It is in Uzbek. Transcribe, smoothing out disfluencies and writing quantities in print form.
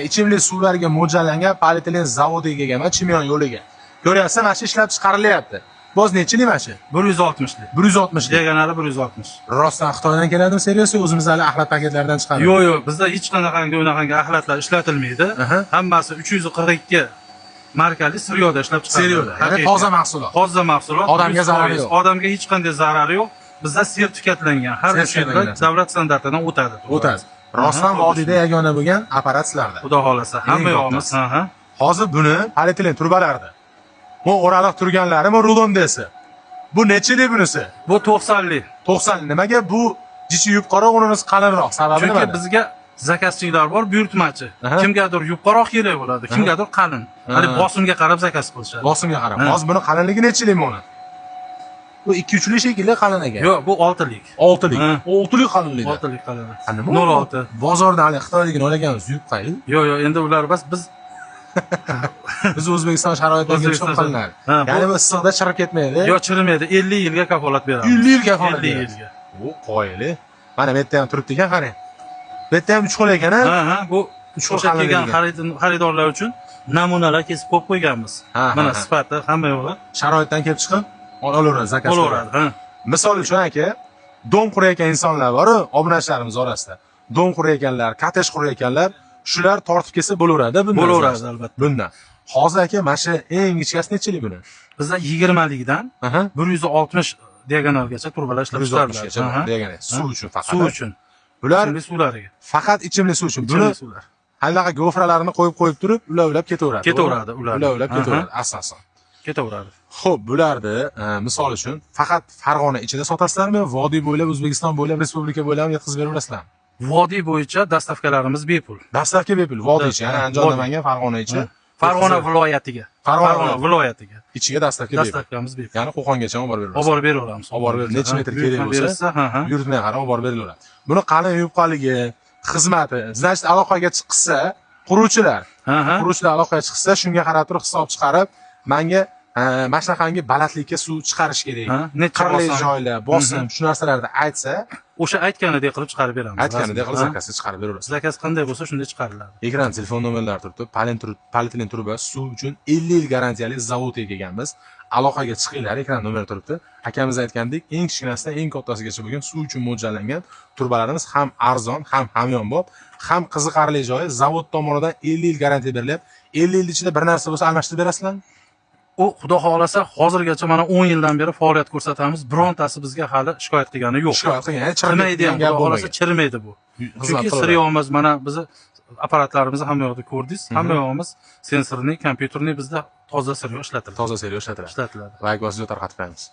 Ichimlik suvlarga mo'ljallangan polietilen zavodiga kelgan chimyon yo'liga. Ko'ryapsan, mana shu ishlab chiqarilyapti. Boz nechili mana shu? 160 lik. 160 lik. Deganlari 160. Rostdan Xitoydan keladimi, seriyasi o'zimizda hali axlat paketlaridan chiqadi. Yo'q, bizda hech qanaqangi unaqangi axlatlar ishlatilmaydi. Hammasi 342 markali Siryoda ishlab chiqariladi. Siryoda, ya'ni toza mahsulot. Toza mahsulot. Odamga zarari yo'q. Odamga hech qanday zarari yo'q. Bizda sertifikatlangan, har bir shirkat davlat standartidan o'tadi. O'tadi. Rostdan vodiyda yagona bo'lgan apparat sizlarda. Xudo xolasa, hamma yo'qmiz. Hozir buni polietilen turbalarida. Bu o'raliq turganlari rulondasi. Bu nechili bunisi? Bu 90 lik. 90. Nimaga bu jichi yupqaroq, unimiz qalinroq? Sababi nima? Chunki bizga zakazchilar bor, buyurtmachi. Kimgadir yupqaroq kerak bo'ladi, kimgadir qalin. Hali bosimga qarab zakaz qilishadi. Bosimga qarab. Hozir buni qalinligi nechilik buni? Bu 2-3 lik shekilli qalin ekan. Yo'q, bu 6 lik. 6 lik. 6 lik qalinligi. 6 lik qalin. 06. Bozorda hali Xitoyligini olaganmiz yupqayli. Yo'q, endi ular biz O'zbekiston sharoitiga kelib qilinadi. Ya'ni bu issiqda chirib ketmaydi. Yo'q, chirimaydi. 50 yilga kafolat beramiz. 50 yil kafolat. 50 yilga. Bu qoyili. Mana bu yerda ham turibdi ekan, qarang. Bu yerda ham 3 xil ekan, ha? Bu 3 xil kelgan xaridorlar uchun namunalar kesib qo'yib qo'yganmiz. Mana sifati hamma yo'g'i. Sharoitdan kelib chiqib olaveradi, zakaz olaveradi. Misol uchun aka, dom qurayotgan insonlar bor-ku, obunachilarimiz orasida. Dom qurayotganlar, kotej qurayotganlar, shular tortib kelsa bo'laveradi bundan. Bo'laveradi albatta. Bundan. Hozir aka, mana shu eng kichkasi nechilik buni? Bizda 20 likdan 160 diagonalgacha turbalar ishlab chiqariladi. Diagonal. Suv uchun faqat. Suv uchun. Bular ichimlik suvlariga. Faqat ichimlik suv uchun. Buni hallaqa gofralarini qo'yib turib, ulavlab ketaveradi. Ketaveradi ular. Ulavlab ketaveradi asosan. Ketaveradi. Xo'p, bularni misol uchun faqat Farg'ona ichida sotasizlarmi? Vodiy bo'ylab, O'zbekiston bo'ylab, respublika bo'ylab yetkazib beraverasizlarmi? Vodiy bo'yicha dastavkalarimiz bepul. Dastavka bepul. Vodiy ichi, ya'ni Andijon Namangan, Farg'ona ichi. Farg'ona viloyatiga. Farg'ona viloyatiga. Ichiga dastavka bepul. Dastavkamiz bepul. Ya'ni Qo'qongacha olib beraveramiz. Olib beraveramiz. Olib berib, necha metr kerak bo'lsa, buyurtmay qarab olib beraveradi. Buni qalin yupqaligi, xizmati, значит, aloqaga chiqsa, quruvchilar aloqaga chiqsa, shunga qarab turib hisob chiqarib, menga mana shunaqangi balandlikka suv chiqarish kerak. Qirli joylar, bosim, shu narsalarni aytsa, o'sha aytganidek qilib chiqarib beramiz. Aytganidek qilib zakazga chiqarib beraverasiz. Zakaz qanday bo'lsa shunday chiqariladi. Ekran telefon nomerlari turibdi. Polietilen truba suv uchun 50 yil garantiyali zavodga kelganmiz. Aloqaga chiqinglar, ekran nomeri turibdi. Akamiz aytgandek, eng kichkinasidan eng kattasigacha bo'lgan suv uchun mo'ljallangan turbalarimiz ham arzon, ham hamyonbop, ham qiziqarli joyi zavod tomonidan 50 yil garantiya berilyapti. 50 yil ichida bir narsa bo'lsa almashtirib berasizlarmi? U xudo xolasa hozirgacha mana 10 yildan beri faoliyat ko'rsatamiz. Birontasi bizga hali shikoyat qilgani yo'q. Shikoyat qilgan, chirmaydi ham, xudo xolasa chirmaydi bu. Chunki Siryomiz mana bizni apparatlarimizni hamma yoqda ko'rdingiz. Hamma yoqimiz sensorli, kompyuterli bizda toza Siryo ishlatiladi. Toza Siryo ishlatiladi. Ishlatiladi. Like bosib tarqatib qo'yamiz.